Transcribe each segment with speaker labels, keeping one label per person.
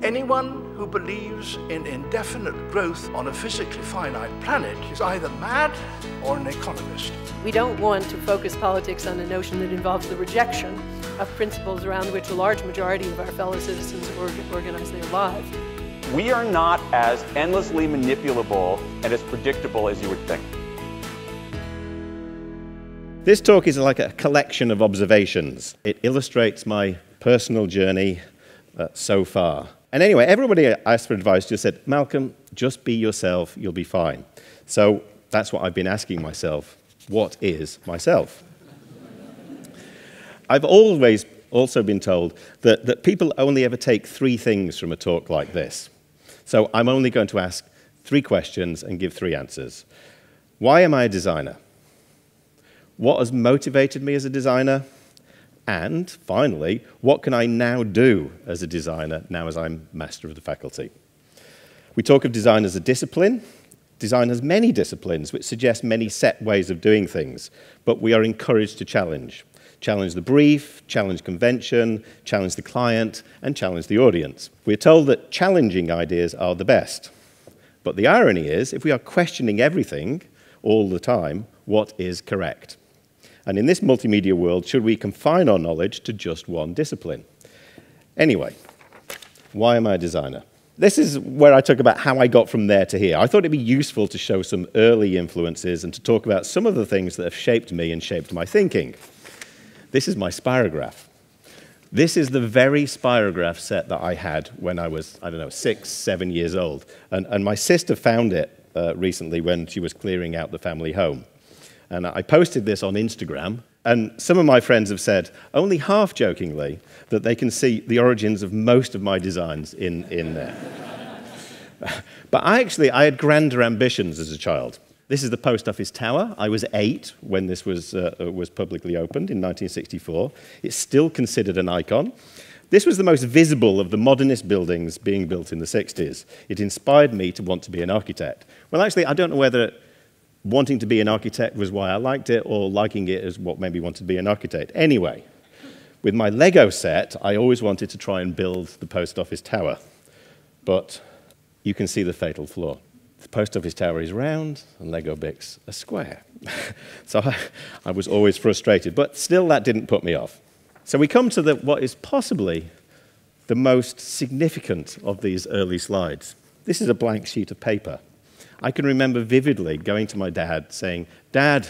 Speaker 1: Anyone who believes in indefinite growth on a physically finite planet is either mad or an economist.
Speaker 2: We don't want to focus politics on a notion that involves the rejection of principles around which a large majority of our fellow citizens organize their lives.
Speaker 3: We are not as endlessly manipulable and as predictable as you would think.
Speaker 4: This talk is like a collection of observations. It illustrates my personal journey so far. And anyway, everybody I asked for advice just said, Malcolm, just be yourself, you'll be fine. So that's what I've been asking myself. What is myself? I've always also been told that people only ever take 3 things from a talk like this. So I'm only going to ask 3 questions and give 3 answers. Why am I a designer? What has motivated me as a designer? And finally, what can I now do as a designer, now as I'm master of the faculty? We talk of design as a discipline. Design has many disciplines, which suggest many set ways of doing things, but we are encouraged to challenge. Challenge the brief, challenge convention, challenge the client, and challenge the audience. We're told that challenging ideas are the best. But the irony is, if we are questioning everything all the time, what is correct? And in this multimedia world, should we confine our knowledge to just one discipline? Anyway, why am I a designer? This is where I talk about how I got from there to here. I thought it'd be useful to show some early influences and to talk about some of the things that have shaped me and shaped my thinking. This is my spirograph. This is the very spirograph set that I had when I was, 6, 7 years old. And my sister found it recently when she was clearing out the family home. And I posted this on Instagram, and some of my friends have said, only half-jokingly, that they can see the origins of most of my designs in there. But I had grander ambitions as a child. This is the post office tower. I was 8 when this was publicly opened in 1964. It's still considered an icon. This was the most visible of the modernist buildings being built in the 60s. It inspired me to want to be an architect. Well, actually, I don't know whether wanting to be an architect was why I liked it, or liking it is what made me want to be an architect. Anyway, with my Lego set, I always wanted to try and build the post office tower. But you can see the fatal flaw. The post office tower is round, and Lego bricks are square. So I was always frustrated, but still that didn't put me off. So we come to what is possibly the most significant of these early slides. This is a blank sheet of paper. I can remember vividly going to my dad saying, Dad,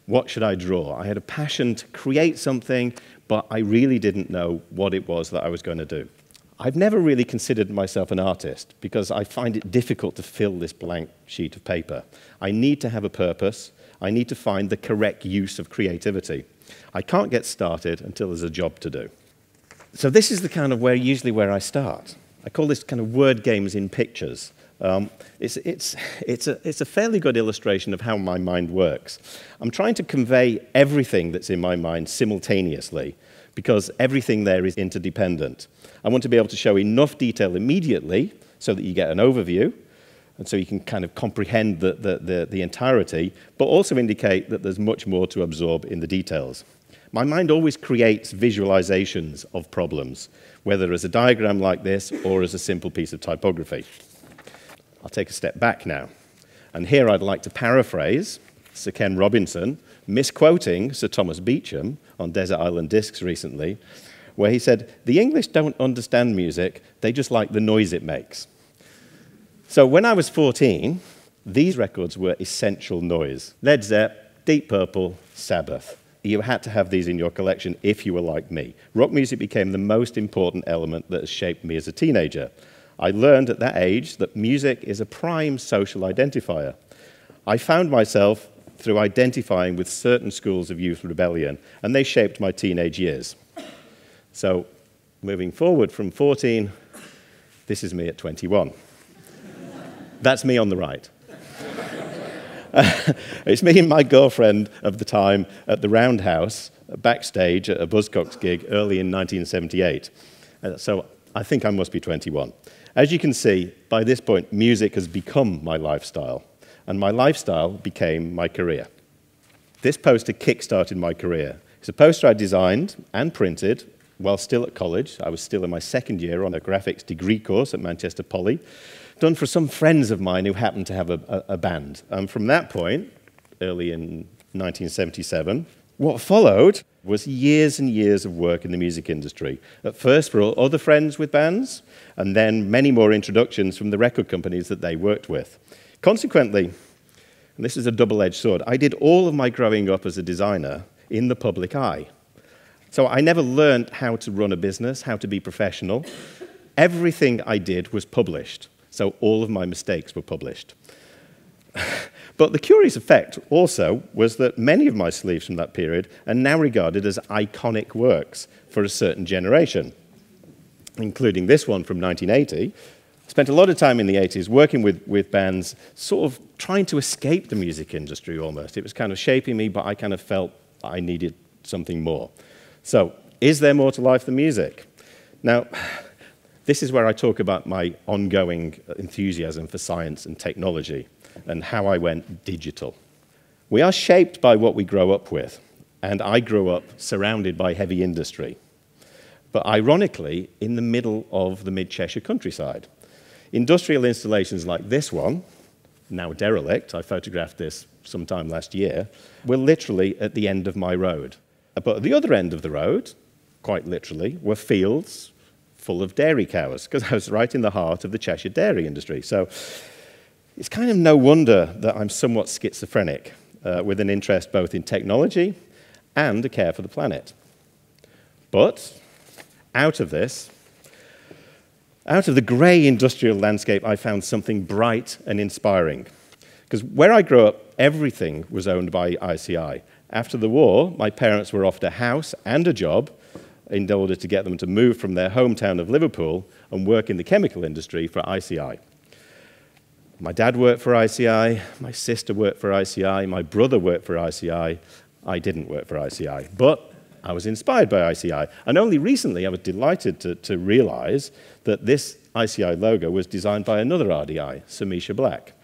Speaker 4: what should I draw? I had a passion to create something, but I really didn't know what it was that I was going to do. I've never really considered myself an artist because I find it difficult to fill this blank sheet of paper. I need to have a purpose. I need to find the correct use of creativity. I can't get started until there's a job to do. So this is the kind of usually where I start. I call this kind of word games in pictures. It's a fairly good illustration of how my mind works. I'm trying to convey everything that's in my mind simultaneously because everything there is interdependent. I want to be able to show enough detail immediately so that you get an overview and so you can kind of comprehend the entirety, but also indicate that there's much more to absorb in the details. My mind always creates visualizations of problems, whether as a diagram like this or as a simple piece of typography. I'll take a step back now. And here I'd like to paraphrase Sir Ken Robinson, misquoting Sir Thomas Beecham on Desert Island Discs recently, where he said, the English don't understand music, they just like the noise it makes. So when I was 14, these records were essential noise. Led Zepp, Deep Purple, Sabbath. You had to have these in your collection if you were like me. Rock music became the most important element that has shaped me as a teenager. I learned at that age that music is a prime social identifier. I found myself through identifying with certain schools of youth rebellion, and they shaped my teenage years. So, moving forward from 14, this is me at 21. That's me on the right. It's me and my girlfriend of the time at the Roundhouse, backstage at a Buzzcocks gig early in 1978. So I think I must be 21. As you can see, by this point, music has become my lifestyle, and my lifestyle became my career. This poster kick-started my career. It's a poster I designed and printed while still at college. I was still in my second year on a graphics degree course at Manchester Poly, done for some friends of mine who happened to have a band. And from that point, early in 1977, what followed was years and years of work in the music industry. At first for other friends with bands, and then many more introductions from the record companies that they worked with. Consequently, and this is a double-edged sword, I did all of my growing up as a designer in the public eye. So I never learned how to run a business, how to be professional. Everything I did was published, so all of my mistakes were published. But the curious effect also was that many of my sleeves from that period are now regarded as iconic works for a certain generation, including this one from 1980. I spent a lot of time in the 80s working with bands, sort of trying to escape the music industry almost. It was kind of shaping me, but I kind of felt I needed something more. So, is there more to life than music? Now, this is where I talk about my ongoing enthusiasm for science and technology and how I went digital. We are shaped by what we grow up with, and I grew up surrounded by heavy industry, but ironically, in the middle of the mid-Cheshire countryside. Industrial installations like this one, now derelict, I photographed this sometime last year, were literally at the end of my road. But at the other end of the road, quite literally, were fields full of dairy cows, because I was right in the heart of the Cheshire dairy industry. So it's kind of no wonder that I'm somewhat schizophrenic, with an interest both in technology and a care for the planet. But out of this, out of the grey industrial landscape, I found something bright and inspiring. Because where I grew up, everything was owned by ICI. After the war, my parents were offered a house and a job in order to get them to move from their hometown of Liverpool and work in the chemical industry for ICI. My dad worked for ICI, my sister worked for ICI, my brother worked for ICI. I didn't work for ICI, but I was inspired by ICI. And only recently I was delighted to realize that this ICI logo was designed by another RDI, Samisha Black.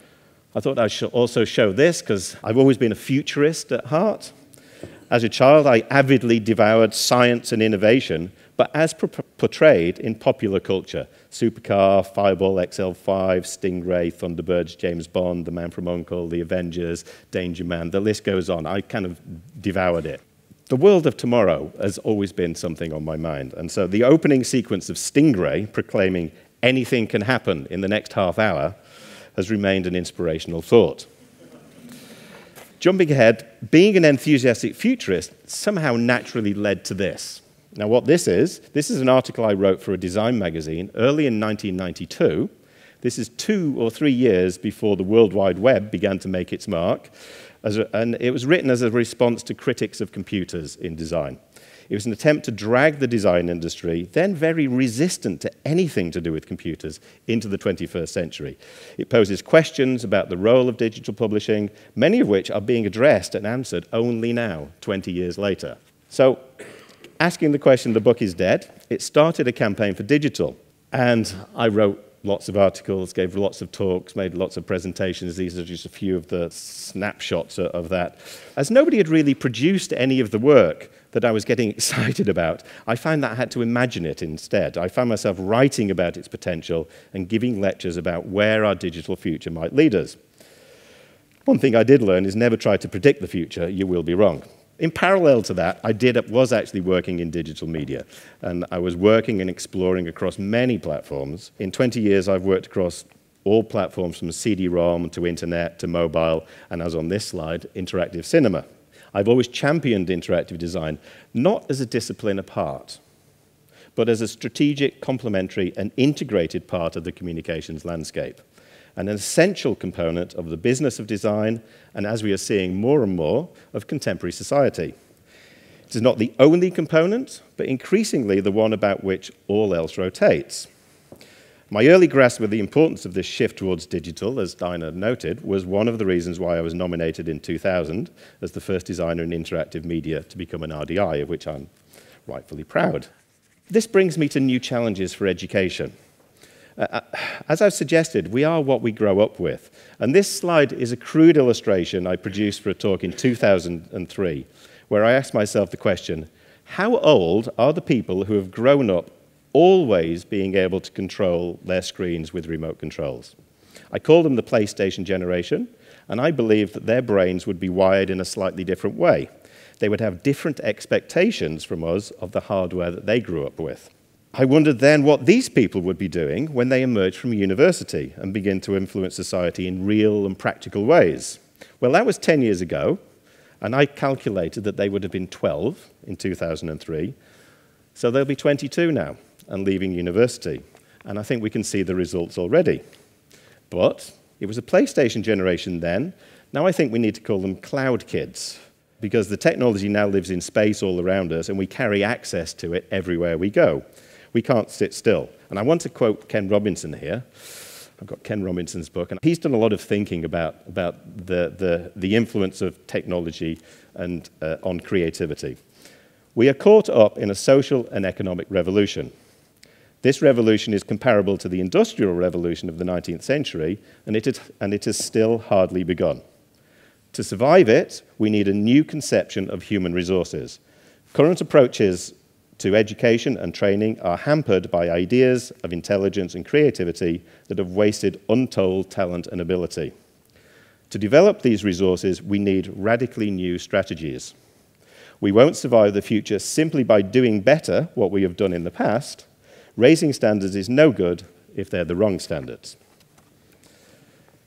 Speaker 4: I thought I should also show this because I've always been a futurist at heart. As a child, I avidly devoured science and innovation, but as portrayed in popular culture. Supercar, Fireball XL5, Stingray, Thunderbirds, James Bond, The Man from U.N.C.L.E., The Avengers, Danger Man, the list goes on. I kind of devoured it. The world of tomorrow has always been something on my mind, and so the opening sequence of Stingray proclaiming anything can happen in the next half hour has remained an inspirational thought. Jumping ahead, being an enthusiastic futurist somehow naturally led to this. Now what this is an article I wrote for a design magazine early in 1992. This is 2 or 3 years before the World Wide Web began to make its mark, and it was written as a response to critics of computers in design. It was an attempt to drag the design industry, then very resistant to anything to do with computers, into the 21st century. It poses questions about the role of digital publishing, many of which are being addressed and answered only now, 20 years later. So, asking the question, the book is dead, it started a campaign for digital. And I wrote lots of articles, gave lots of talks, made lots of presentations. These are just a few of the snapshots of that. As nobody had really produced any of the work that I was getting excited about, I found that I had to imagine it instead. I found myself writing about its potential and giving lectures about where our digital future might lead us. One thing I did learn is never try to predict the future, you will be wrong. In parallel to that, I was actually working in digital media, and I was working and exploring across many platforms. In 20 years, I've worked across all platforms from CD-ROM to internet to mobile, and as on this slide, interactive cinema. I've always championed interactive design, not as a discipline apart, but as a strategic, complementary, and integrated part of the communications landscape, and an essential component of the business of design, and as we are seeing more and more, of contemporary society. It is not the only component, but increasingly the one about which all else rotates. My early grasp of the importance of this shift towards digital, as Dinah noted, was one of the reasons why I was nominated in 2000 as the first designer in interactive media to become an RDI, of which I'm rightfully proud. This brings me to new challenges for education. As I've suggested, we are what we grow up with. And this slide is a crude illustration I produced for a talk in 2003, where I asked myself the question, How old are the people who have grown up always being able to control their screens with remote controls? I call them the PlayStation generation, and I believe that their brains would be wired in a slightly different way. They would have different expectations from us of the hardware that they grew up with. I wondered then what these people would be doing when they emerge from university and begin to influence society in real and practical ways. Well, that was 10 years ago, and I calculated that they would have been 12 in 2003, so they'll be 22 now and leaving university. And I think we can see the results already. But it was a PlayStation generation then. Now I think we need to call them cloud kids, because the technology now lives in space all around us, and we carry access to it everywhere we go. We can't sit still. And I want to quote Ken Robinson here. I've got Ken Robinson's book, and he's done a lot of thinking about the influence of technology and on creativity. We are caught up in a social and economic revolution. This revolution is comparable to the Industrial Revolution of the 19th century, and it has still hardly begun. To survive it, we need a new conception of human resources. Current approaches to education and training are hampered by ideas of intelligence and creativity that have wasted untold talent and ability. To develop these resources, we need radically new strategies. We won't survive the future simply by doing better what we have done in the past. Raising standards is no good if they're the wrong standards.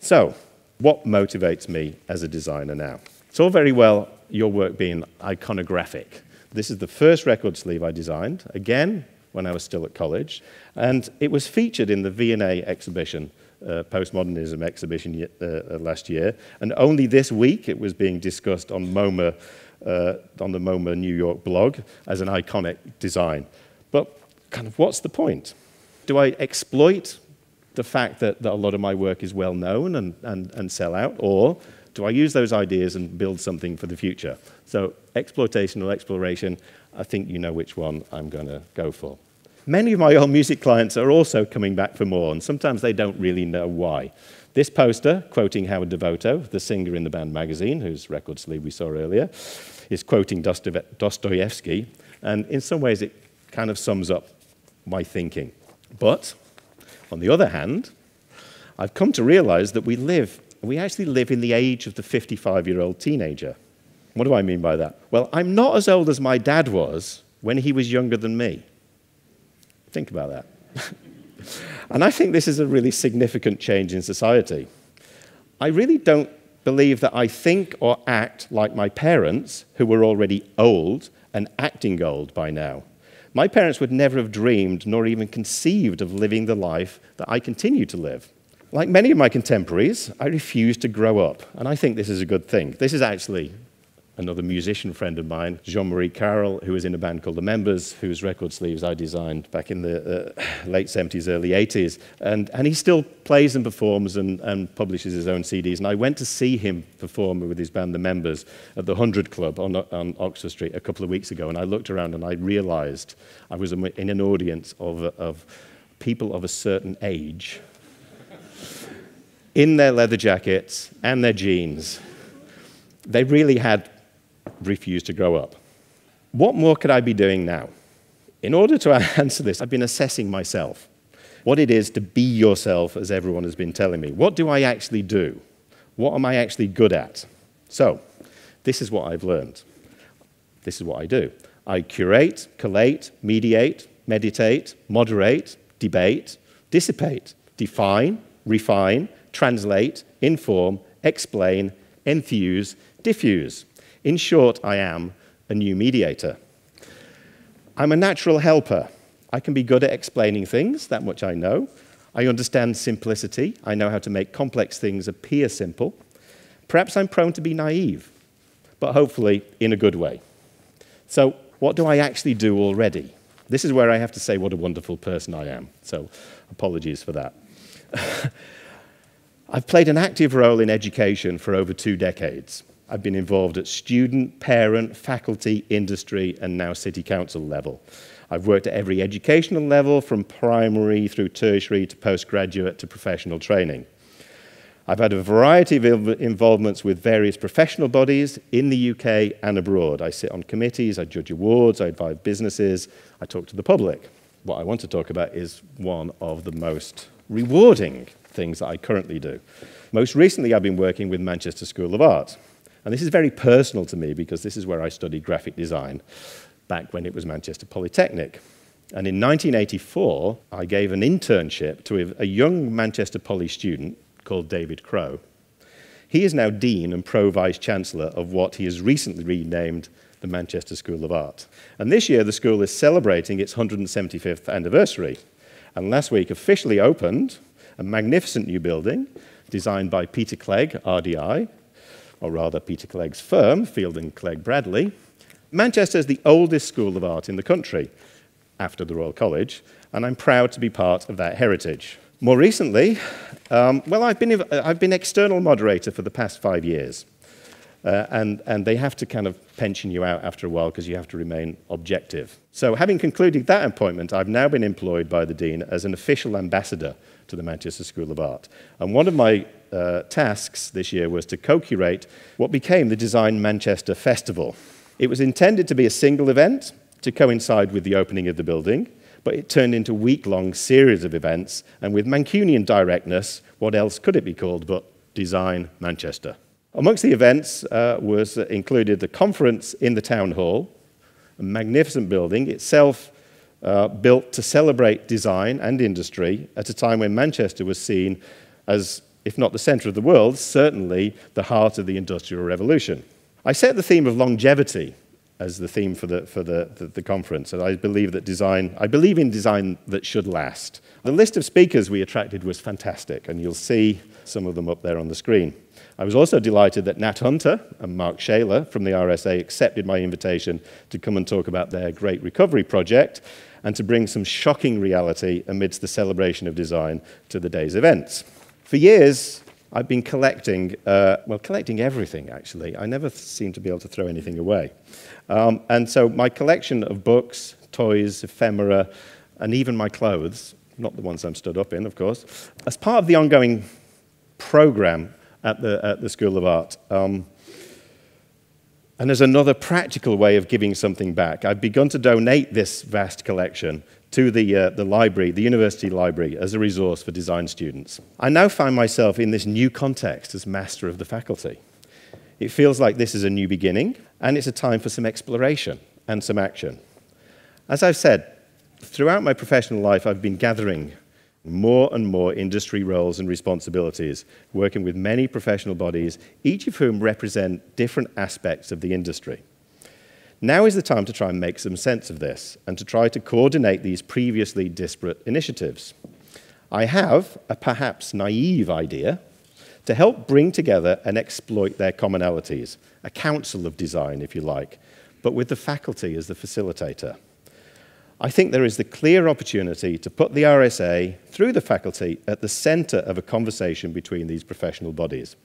Speaker 4: So, what motivates me as a designer now? It's all very well your work being iconographic. This is the first record sleeve I designed, again, when I was still at college, and it was featured in the V&A exhibition, postmodernism exhibition last year, and only this week it was being discussed on MoMA, on the MoMA New York blog as an iconic design. But kind of what's the point? Do I exploit the fact that a lot of my work is well known and sell out, or do I use those ideas and build something for the future? So exploitation or exploration, I think you know which one I'm going to go for. Many of my old music clients are also coming back for more, and sometimes they don't really know why. This poster, quoting Howard Devoto, the singer in the band Magazine, whose record sleeve we saw earlier, is quoting Dostoevsky, and in some ways it kind of sums up my thinking. But, on the other hand, I've come to realize that we actually live in the age of the 55-year-old teenager. What do I mean by that? Well, I'm not as old as my dad was when he was younger than me. Think about that. And I think this is a really significant change in society. I really don't believe that I think or act like my parents, who were already old and acting old by now. My parents would never have dreamed nor even conceived of living the life that I continue to live. Like many of my contemporaries, I refuse to grow up, and I think this is a good thing. This is actually another musician friend of mine, Jean-Marie Carroll, who was in a band called The Members, whose record sleeves I designed back in the late 70s, early 80s. And he still plays and performs and publishes his own CDs. And I went to see him perform with his band, The Members, at the 100 Club on Oxford Street a couple of weeks ago. And I looked around and I realized I was in an audience of people of a certain age in their leather jackets and their jeans. They really had refused to grow up. What more could I be doing now? In order to answer this, I've been assessing myself, what it is to be yourself, as everyone has been telling me. What do I actually do? What am I actually good at? So, this is what I've learned. This is what I do. I curate, collate, mediate, meditate, moderate, debate, dissipate, define, refine, translate, inform, explain, enthuse, diffuse. In short, I am a new mediator. I'm a natural helper. I can be good at explaining things, that much I know. I understand simplicity. I know how to make complex things appear simple. Perhaps I'm prone to be naive, but hopefully in a good way. So what do I actually do already? This is where I have to say what a wonderful person I am, so apologies for that. I've played an active role in education for over 2 decades. I've been involved at student, parent, faculty, industry, and now city council level. I've worked at every educational level, from primary through tertiary to postgraduate to professional training. I've had a variety of involvements with various professional bodies in the UK and abroad. I sit on committees, I judge awards, I advise businesses, I talk to the public. What I want to talk about is one of the most rewarding things that I currently do. Most recently, I've been working with Manchester School of Art. And this is very personal to me because this is where I studied graphic design back when it was Manchester Polytechnic. And in 1984, I gave an internship to a young Manchester Poly student called David Crowe. He is now Dean and Pro-Vice-Chancellor of what he has recently renamed the Manchester School of Art. And this year, the school is celebrating its 175th anniversary. And last week officially opened a magnificent new building designed by Peter Clegg, RDI, or rather Peter Clegg's firm, Field & Clegg Bradley. Manchester is the oldest school of art in the country, after the Royal College, and I'm proud to be part of that heritage. More recently, I've been external moderator for the past 5 years. And they have to kind of pension you out after a while because you have to remain objective. So having concluded that appointment, I've now been employed by the Dean as an official ambassador to the Manchester School of Art. And one of my tasks this year was to co-curate what became the Design Manchester Festival. It was intended to be a single event to coincide with the opening of the building, but it turned into a week-long series of events, and with Mancunian directness, what else could it be called but Design Manchester? Amongst the events was included the conference in the town hall, a magnificent building, itself built to celebrate design and industry at a time when Manchester was seen as, if not the centre of the world, certainly the heart of the Industrial Revolution. I set the theme of longevity as the theme for the conference, and I believe in design that should last. The list of speakers we attracted was fantastic, and you'll see some of them up there on the screen. I was also delighted that Nat Hunter and Mark Shaler from the RSA accepted my invitation to come and talk about their Great Recovery project and to bring some shocking reality amidst the celebration of design to the day's events. For years, I've been collecting everything, actually. I never seem to be able to throw anything away. And so my collection of books, toys, ephemera, and even my clothes, not the ones I'm stood up in, of course, as part of the ongoing program at the School of Art. And as another practical way of giving something back, I've begun to donate this vast collection to the library, the university library, as a resource for design students. I now find myself in this new context as master of the faculty. It feels like this is a new beginning, and it's a time for some exploration and some action. As I've said, throughout my professional life, I've been gathering more and more industry roles and responsibilities, working with many professional bodies, each of whom represent different aspects of the industry. Now is the time to try and make some sense of this and to try to coordinate these previously disparate initiatives. I have a perhaps naive idea to help bring together and exploit their commonalities, a council of design, if you like, but with the faculty as the facilitator. I think there is the clear opportunity to put the RSA, through the faculty, at the centre of a conversation between these professional bodies.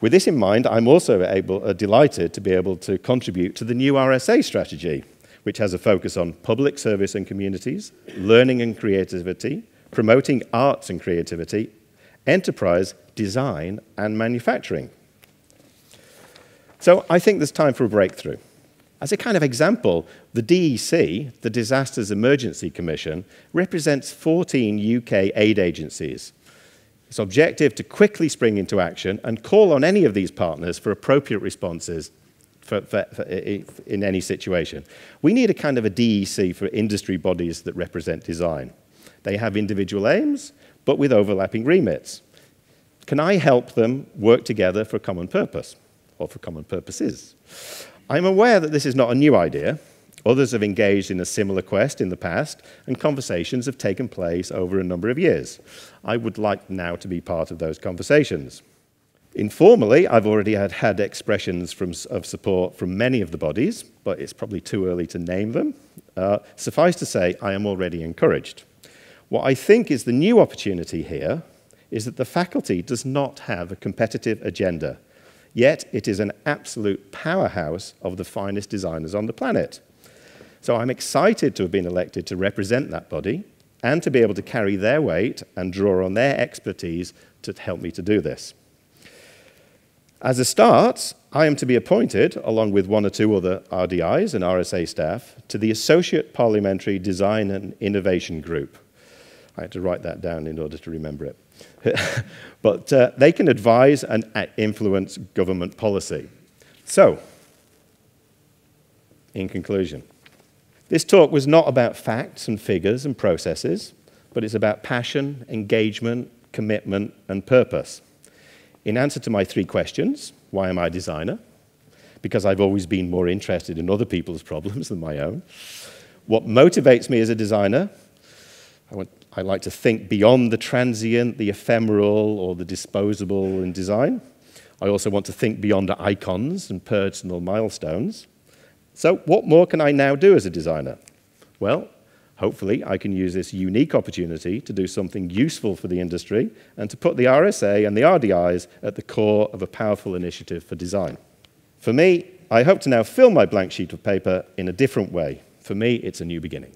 Speaker 4: With this in mind, I'm also delighted to be able to contribute to the new RSA strategy, which has a focus on public service and communities, learning and creativity, promoting arts and creativity, enterprise, design, and manufacturing. So I think there's time for a breakthrough. As a kind of example, the DEC, the Disasters Emergency Commission, represents 14 UK aid agencies. Its objective to quickly spring into action and call on any of these partners for appropriate responses in any situation. We need a kind of a DEC for industry bodies that represent design. They have individual aims, but with overlapping remits. Can I help them work together for a common purpose, or for common purposes? I'm aware that this is not a new idea. Others have engaged in a similar quest in the past, and conversations have taken place over a number of years. I would like now to be part of those conversations. Informally, I've already had expressions of support from many of the bodies, but it's probably too early to name them. Suffice to say, I am already encouraged. What I think is the new opportunity here is that the faculty does not have a competitive agenda, yet it is an absolute powerhouse of the finest designers on the planet. So I'm excited to have been elected to represent that body and to be able to carry their weight and draw on their expertise to help me to do this. As a start, I am to be appointed, along with one or two other RDIs and RSA staff, to the Associate Parliamentary Design and Innovation Group. I had to write that down in order to remember it. But they can advise and influence government policy. So, in conclusion, this talk was not about facts and figures and processes, but it's about passion, engagement, commitment, and purpose. In answer to my 3 questions, why am I a designer? Because I've always been more interested in other people's problems than my own. What motivates me as a designer? I like to think beyond the transient, the ephemeral, or the disposable in design. I also want to think beyond the icons and personal milestones. So what more can I now do as a designer? Well, hopefully I can use this unique opportunity to do something useful for the industry and to put the RSA and the RDIs at the core of a powerful initiative for design. For me, I hope to now fill my blank sheet of paper in a different way. For me, it's a new beginning.